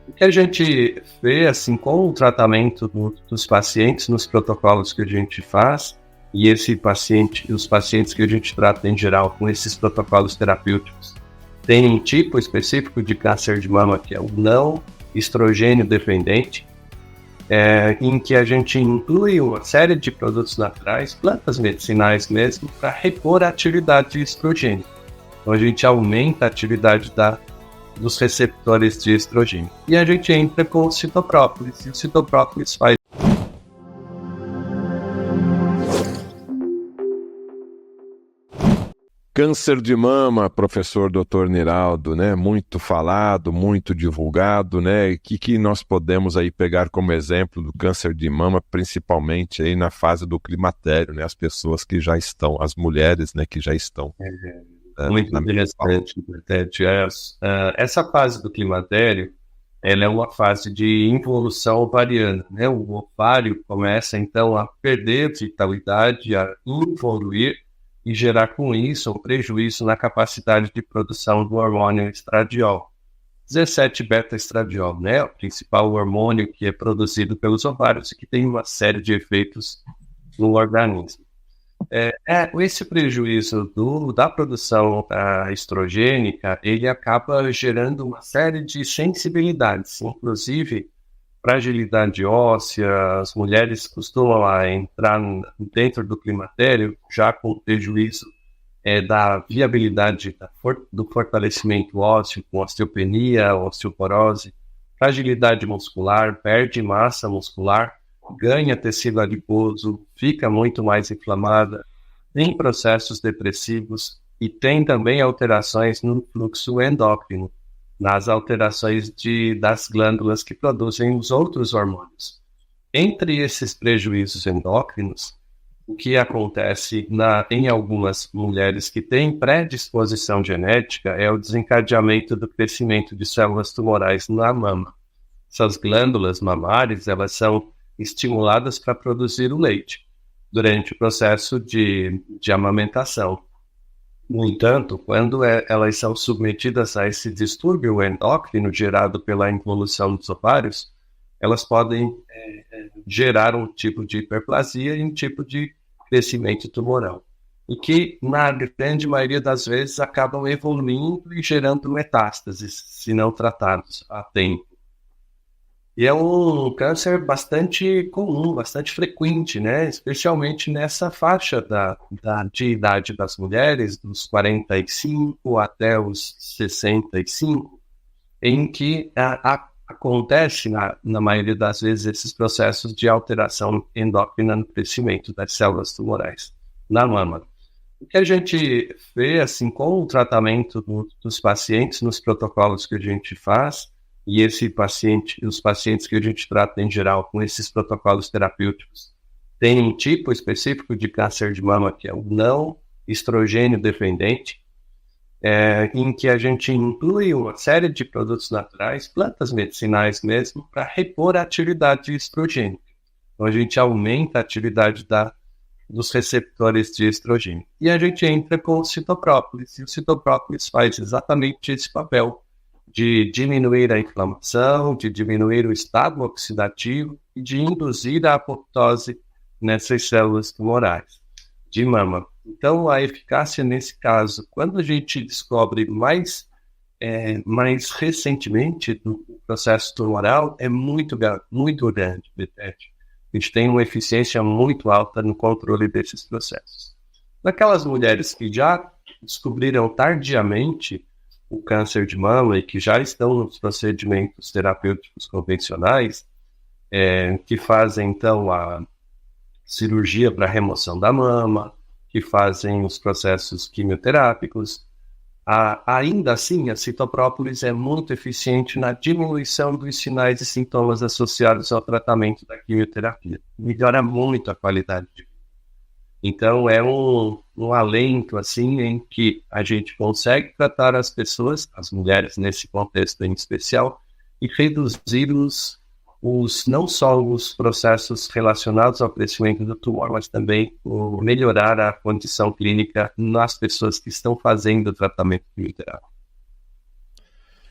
O que a gente vê, assim, com o tratamento dos pacientes, nos protocolos que a gente faz, e os pacientes que a gente trata em geral com esses protocolos terapêuticos, tem um tipo específico de câncer de mama que é o não estrogênio dependente, em que a gente inclui uma série de produtos naturais, plantas medicinais mesmo, para repor a atividade de estrogênio. Então a gente aumenta a atividade dos receptores de estrogênio. E a gente entra com o citoprópolis, e o citoprópolis faz Câncer de mama, professor Dr. Niraldo, né? Muito falado, muito divulgado, né? O que nós podemos aí pegar como exemplo do câncer de mama, principalmente aí na fase do climatério, né? As pessoas que já estão, as mulheres, né, que já estão. Muito interessante. Essa fase do climatério, ela é uma fase de involução ovariana, né? O ovário começa, então, a perder vitalidade, a involuir, e gerar com isso um prejuízo na capacidade de produção do hormônio estradiol. 17-beta-estradiol, né? O principal hormônio que é produzido pelos ovários e que tem uma série de efeitos no organismo. Esse prejuízo da produção estrogênica, ele acaba gerando uma série de sensibilidades, inclusive fragilidade óssea. As mulheres costumam entrar dentro do climatério já com prejuízo da viabilidade do fortalecimento ósseo, com osteopenia, osteoporose, fragilidade muscular, perde massa muscular, ganha tecido adiposo, fica muito mais inflamada, tem processos depressivos e tem também alterações no fluxo endócrino, nas alterações das glândulas que produzem os outros hormônios. Entre esses prejuízos endócrinos, o que acontece em algumas mulheres que têm predisposição genética é o desencadeamento do crescimento de células tumorais na mama. Essas glândulas mamárias, elas são estimuladas para produzir o leite durante o processo de amamentação. No entanto, quando elas são submetidas a esse distúrbio endócrino gerado pela involução dos ovários, elas podem gerar um tipo de hiperplasia e um tipo de crescimento tumoral, e que, na grande maioria das vezes, acabam evoluindo e gerando metástases, se não tratados a tempo. E é um câncer bastante comum, bastante frequente, né? Especialmente nessa faixa de idade das mulheres, dos 45 até os 65, em que acontece, na maioria das vezes, esses processos de alteração endócrina no crescimento das células tumorais na mama. O que a gente vê, assim, com o tratamento dos pacientes, nos protocolos que a gente faz, e os pacientes que a gente trata em geral com esses protocolos terapêuticos, tem um tipo específico de câncer de mama que é o não estrogênio dependente, em que a gente inclui uma série de produtos naturais, plantas medicinais mesmo, para repor a atividade estrogênica. Então a gente aumenta a atividade dos receptores de estrogênio. E a gente entra com o citoprópolis, e o citoprópolis faz exatamente esse papel de diminuir a inflamação, de diminuir o estado oxidativo e de induzir a apoptose nessas células tumorais de mama. Então, a eficácia nesse caso, quando a gente descobre mais recentemente do processo tumoral, é muito grande, Betete. A gente tem uma eficiência muito alta no controle desses processos. Naquelas mulheres que já descobriram tardiamente o câncer de mama e que já estão nos procedimentos terapêuticos convencionais, que fazem, então, a cirurgia para remoção da mama, que fazem os processos quimioterápicos, ainda assim, a citoprópolis é muito eficiente na diminuição dos sinais e sintomas associados ao tratamento da quimioterapia. Melhora muito a qualidade de vida. Então, é um alento, assim, em que a gente consegue tratar as pessoas, as mulheres nesse contexto em especial, e reduzir não só os processos relacionados ao crescimento do tumor, mas também melhorar a condição clínica nas pessoas que estão fazendo o tratamento quimioterápico.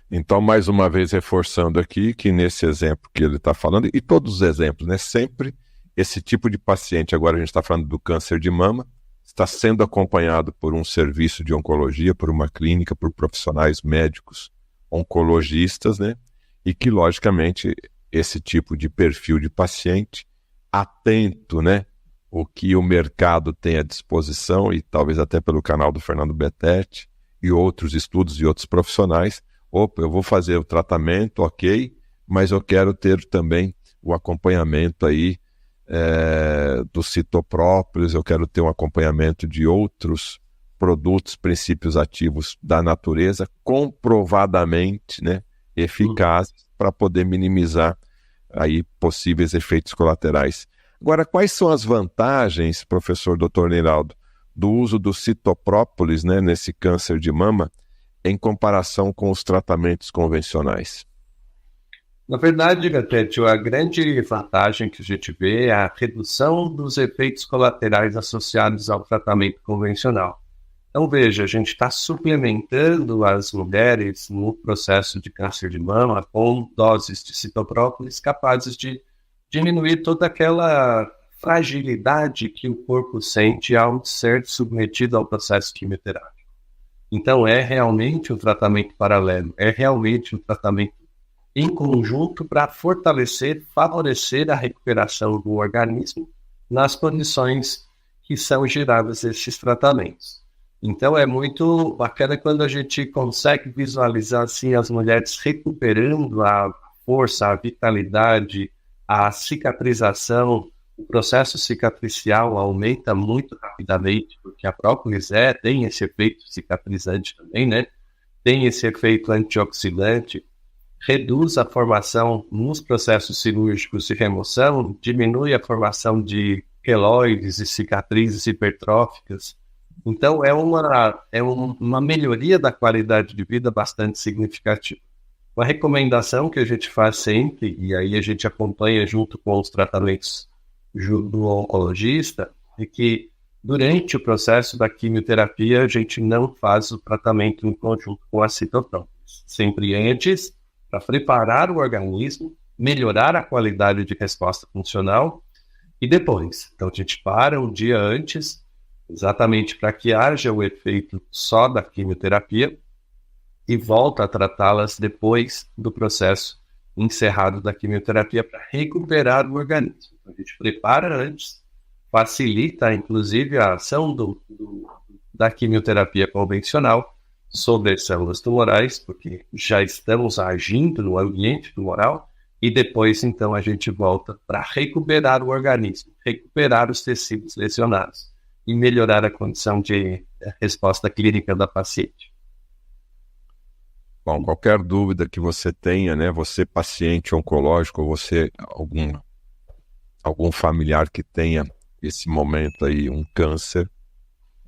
Então, mais uma vez, reforçando aqui que nesse exemplo que ele está falando, e todos os exemplos, né, sempre esse tipo de paciente, agora a gente está falando do câncer de mama, está sendo acompanhado por um serviço de oncologia, por uma clínica, por profissionais médicos, oncologistas, né, e que, logicamente, esse tipo de perfil de paciente, atento, né, o que o mercado tem à disposição, e talvez até pelo canal do Fernando Betete, e outros estudos e outros profissionais. Opa, eu vou fazer o tratamento, ok, mas eu quero ter também o acompanhamento aí do citoprópolis, eu quero ter um acompanhamento de outros produtos, princípios ativos da natureza, comprovadamente, né, eficazes, para poder minimizar aí possíveis efeitos colaterais. Agora, quais são as vantagens, professor Dr. Neiraldo, do uso do citoprópolis, né, nesse câncer de mama, em comparação com os tratamentos convencionais? Na verdade, Gatete, a grande vantagem que a gente vê é a redução dos efeitos colaterais associados ao tratamento convencional. Então, veja, a gente está suplementando as mulheres no processo de câncer de mama com doses de citoprópolis capazes de diminuir toda aquela fragilidade que o corpo sente ao ser submetido ao processo quimioterápico. Então, é realmente um tratamento paralelo, é realmente um tratamento em conjunto para fortalecer, favorecer a recuperação do organismo nas condições que são geradas esses tratamentos. Então, é muito bacana quando a gente consegue visualizar assim, as mulheres recuperando a força, a vitalidade, a cicatrização. O processo cicatricial aumenta muito rapidamente, porque a própolis tem esse efeito cicatrizante também, né? Tem esse efeito antioxidante, reduz a formação nos processos cirúrgicos de remoção, diminui a formação de queloides e cicatrizes hipertróficas. Então, é uma melhoria da qualidade de vida bastante significativa. Uma recomendação que a gente faz sempre, e aí a gente acompanha junto com os tratamentos do oncologista, é que durante o processo da quimioterapia a gente não faz o tratamento em conjunto com a citoprópolis. Sempre antes, para preparar o organismo, melhorar a qualidade de resposta funcional e depois. Então a gente para um dia antes, exatamente para que haja o efeito só da quimioterapia e volta a tratá-las depois do processo encerrado da quimioterapia para recuperar o organismo. Então, a gente prepara antes, facilita inclusive a ação da quimioterapia convencional sobre as células tumorais, porque já estamos agindo no ambiente tumoral, e depois então a gente volta para recuperar o organismo, recuperar os tecidos lesionados e melhorar a condição de resposta clínica da paciente. Bom, qualquer dúvida que você tenha, né, você paciente oncológico, ou você algum familiar que tenha esse momento aí, um câncer,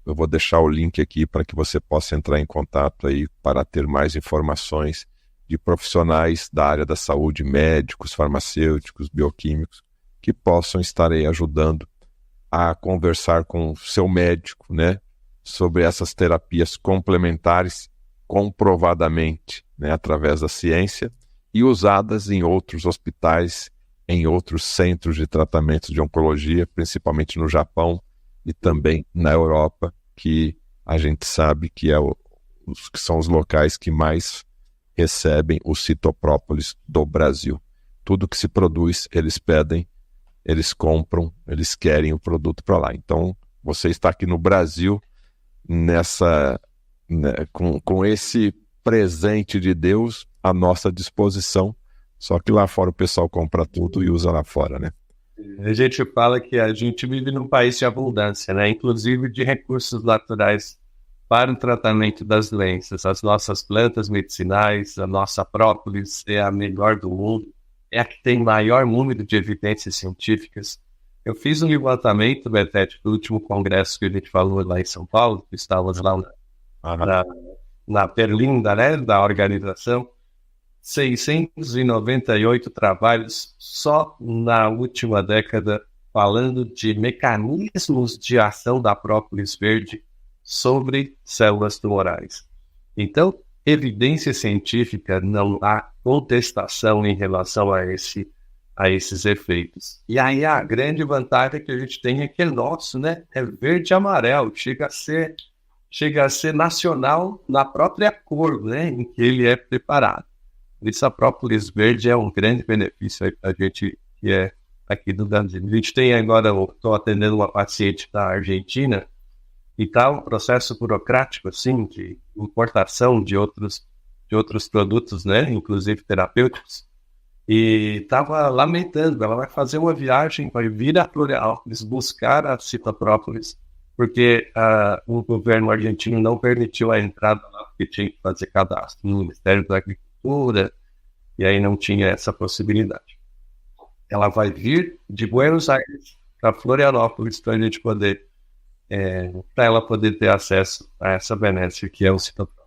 eu vou deixar o link aqui para que você possa entrar em contato aí para ter mais informações de profissionais da área da saúde, médicos, farmacêuticos, bioquímicos, que possam estar aí ajudando a conversar com o seu médico, né, sobre essas terapias complementares comprovadamente, né, através da ciência e usadas em outros hospitais, em outros centros de tratamento de oncologia, principalmente no Japão e também na Europa, que a gente sabe que que são os locais que mais recebem o citoprópolis do Brasil. Tudo que se produz, eles pedem, eles compram, eles querem o produto para lá. Então, você está aqui no Brasil, com esse presente de Deus à nossa disposição, só que lá fora o pessoal compra tudo e usa lá fora, né? A gente fala que a gente vive num país de abundância, né? Inclusive de recursos naturais para o tratamento das doenças. As nossas plantas medicinais, a nossa própolis é a melhor do mundo, é a que tem maior número de evidências científicas. Eu fiz um levantamento, Betete, do último congresso que a gente falou lá em São Paulo, que estávamos lá na Berlinda, né, da organização, 698 trabalhos só na última década falando de mecanismos de ação da própolis verde sobre células tumorais. Então, evidência científica, não há contestação em relação a esses efeitos. E aí a grande vantagem que a gente tem é que é nosso, né? É verde e amarelo, chega a ser nacional na própria cor, né, em que ele é preparado. Por isso a própolis verde é um grande benefício para a gente que é aqui do Brasil. A gente tem agora, eu estou atendendo uma paciente da Argentina, e está um processo burocrático, assim, de importação de outros produtos, né, inclusive terapêuticos, e estava lamentando, ela vai fazer uma viagem, vai vir a Florianópolis buscar a citoprópolis, porque o governo argentino não permitiu a entrada lá, porque tinha que fazer cadastro no Ministério da Agricultura, e aí não tinha essa possibilidade. Ela vai vir de Buenos Aires para Florianópolis para a gente poder, para ela poder ter acesso a essa benéfica que é o citoprópolis.